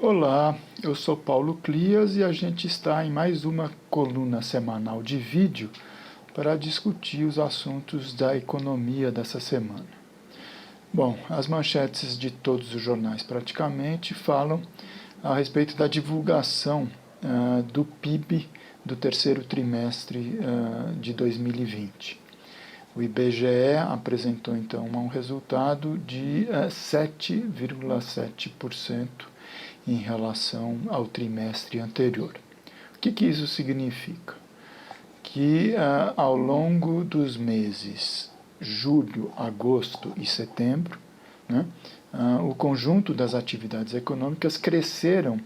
Olá, eu sou Paulo Clias e a gente está em mais uma coluna semanal de vídeo para discutir os assuntos da economia dessa semana. Bom, as manchetes de todos os jornais praticamente falam a respeito da divulgação do PIB do terceiro trimestre de 2020. O IBGE apresentou então um resultado de 7,7% em relação ao trimestre anterior. O que isso significa? Que ao longo dos meses julho, agosto e setembro, né, o conjunto das atividades econômicas cresceram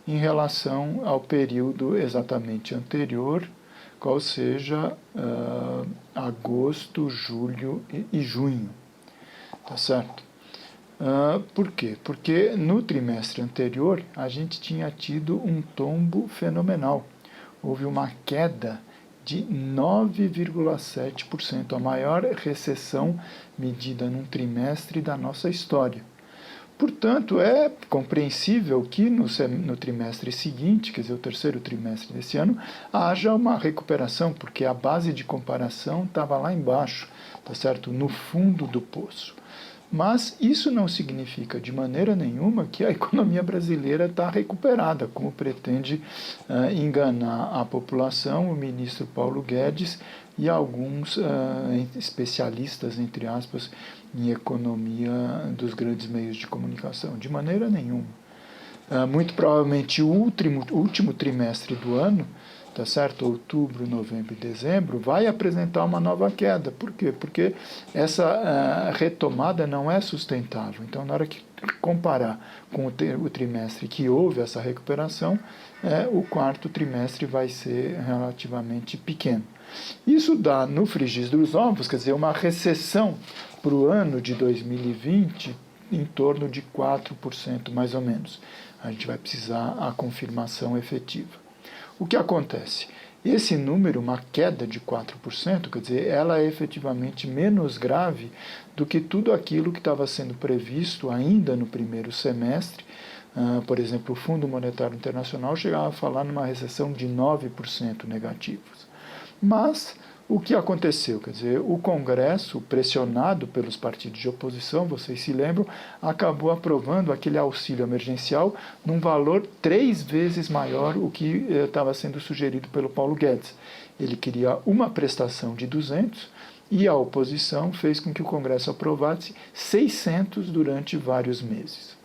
em relação ao período exatamente anterior, qual seja agosto, julho e junho. Tá certo? Por quê? Porque no trimestre anterior a gente tinha tido um tombo fenomenal. Houve uma queda de 9,7%, a maior recessão medida num trimestre da nossa história. Portanto, é compreensível que no trimestre seguinte, quer dizer, o terceiro trimestre desse ano, haja uma recuperação, porque a base de comparação estava lá embaixo, tá certo? No fundo do poço. Mas isso não significa de maneira nenhuma que a economia brasileira está recuperada, como pretende enganar a população o ministro Paulo Guedes e alguns especialistas, entre aspas, em economia dos grandes meios de comunicação. De maneira nenhuma. Muito provavelmente o último trimestre do ano, tá certo? Outubro, novembro e dezembro, vai apresentar uma nova queda. Por quê? Porque essa retomada não é sustentável. Então, na hora que comparar com o trimestre que houve essa recuperação, o quarto trimestre vai ser relativamente pequeno. Isso dá, no frigir dos ovos, quer dizer, uma recessão para o ano de 2020 em torno de 4%, mais ou menos. A gente vai precisar a confirmação efetiva. O que acontece? Esse número, uma queda de 4%, quer dizer, ela é efetivamente menos grave do que tudo aquilo que estava sendo previsto ainda no primeiro semestre. Por exemplo, o Fundo Monetário Internacional chegava a falar numa recessão de 9% negativos. Mas o que aconteceu? Quer dizer, o Congresso, pressionado pelos partidos de oposição, vocês se lembram, acabou aprovando aquele auxílio emergencial num valor 3 vezes maior o que estava sendo sugerido pelo Paulo Guedes. Ele queria uma prestação de 200 e a oposição fez com que o Congresso aprovasse 600 durante vários meses.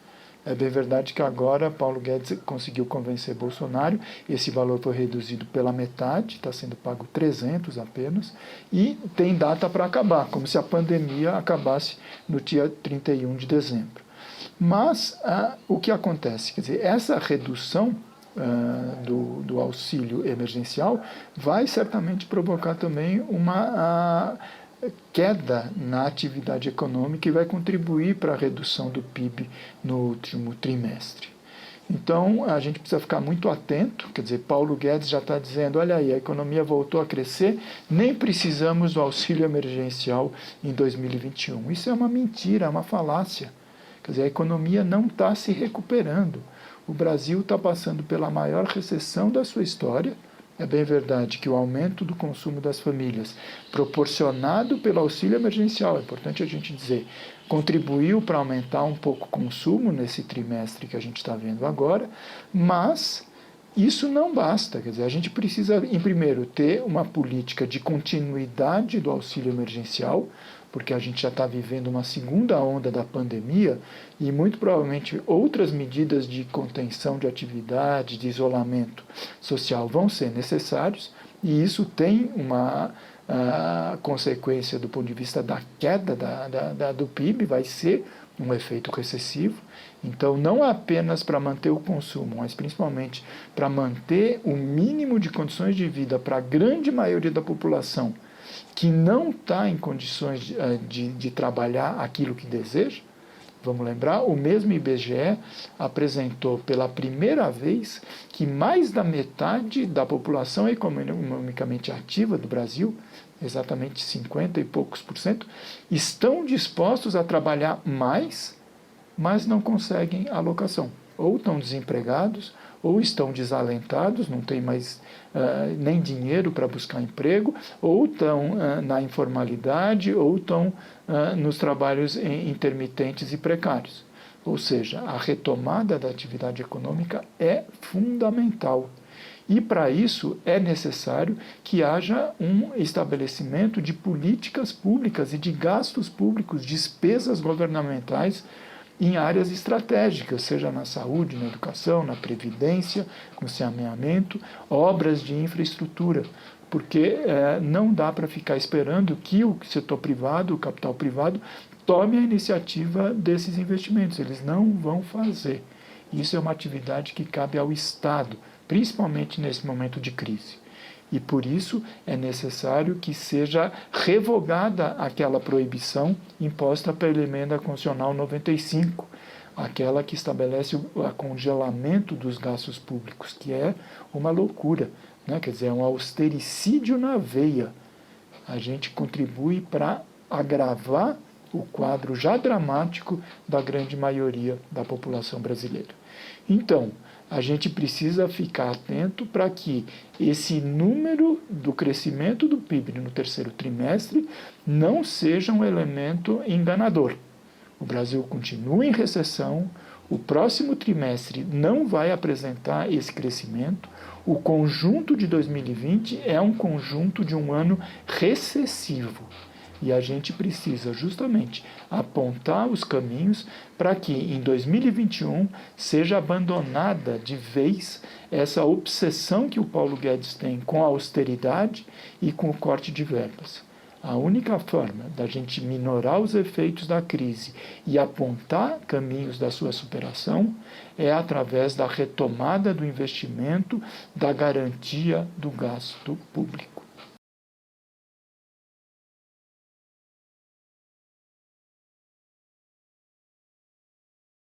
É bem verdade que agora Paulo Guedes conseguiu convencer Bolsonaro, esse valor foi reduzido pela metade, está sendo pago 300 apenas, e tem data para acabar, como se a pandemia acabasse no dia 31 de dezembro. Mas o que acontece? Quer dizer, essa redução do auxílio emergencial vai certamente provocar também uma queda na atividade econômica e vai contribuir para a redução do PIB no último trimestre. Então, a gente precisa ficar muito atento, quer dizer, Paulo Guedes já está dizendo, olha aí, a economia voltou a crescer, nem precisamos do auxílio emergencial em 2021. Isso é uma mentira, é uma falácia. Quer dizer, a economia não está se recuperando. O Brasil está passando pela maior recessão da sua história. É bem verdade que o aumento do consumo das famílias, proporcionado pelo auxílio emergencial, é importante a gente dizer, contribuiu para aumentar um pouco o consumo nesse trimestre que a gente está vendo agora, mas isso não basta. Quer dizer, a gente precisa, em primeiro, ter uma política de continuidade do auxílio emergencial, porque a gente já está vivendo uma segunda onda da pandemia e muito provavelmente outras medidas de contenção de atividade, de isolamento social vão ser necessários, e isso tem uma consequência do ponto de vista da queda do PIB, vai ser um efeito recessivo. Então, não apenas para manter o consumo, mas principalmente para manter o mínimo de condições de vida para a grande maioria da população que não está em condições de trabalhar aquilo que deseja. Vamos lembrar, o mesmo IBGE apresentou pela primeira vez que mais da metade da população economicamente ativa do Brasil, exatamente 50 e poucos por cento, estão dispostos a trabalhar mais, mas não conseguem alocação. ou estão desempregados, ou estão desalentados, não tem mais nem dinheiro para buscar emprego, ou estão na informalidade, ou estão nos trabalhos intermitentes e precários. Ou seja, a retomada da atividade econômica é fundamental. E, para isso, é necessário que haja um estabelecimento de políticas públicas e de gastos públicos, despesas governamentais em áreas estratégicas, seja na saúde, na educação, na previdência, no saneamento, obras de infraestrutura, porque não dá para ficar esperando que o setor privado, o capital privado, tome a iniciativa desses investimentos. Eles não vão fazer. Isso é uma atividade que cabe ao Estado, principalmente nesse momento de crise. E por isso é necessário que seja revogada aquela proibição imposta pela Emenda Constitucional 95, aquela que estabelece o congelamento dos gastos públicos, que é uma loucura, né? Quer dizer, é um austericídio na veia. A gente contribui para agravar o quadro já dramático da grande maioria da população brasileira. Então, a gente precisa ficar atento para que esse número do crescimento do PIB no terceiro trimestre não seja um elemento enganador. O Brasil continua em recessão, o próximo trimestre não vai apresentar esse crescimento, o conjunto de 2020 é um conjunto de um ano recessivo. E a gente precisa justamente apontar os caminhos para que em 2021 seja abandonada de vez essa obsessão que o Paulo Guedes tem com a austeridade e com o corte de verbas. A única forma da gente minorar os efeitos da crise e apontar caminhos da sua superação é através da retomada do investimento, da garantia do gasto público.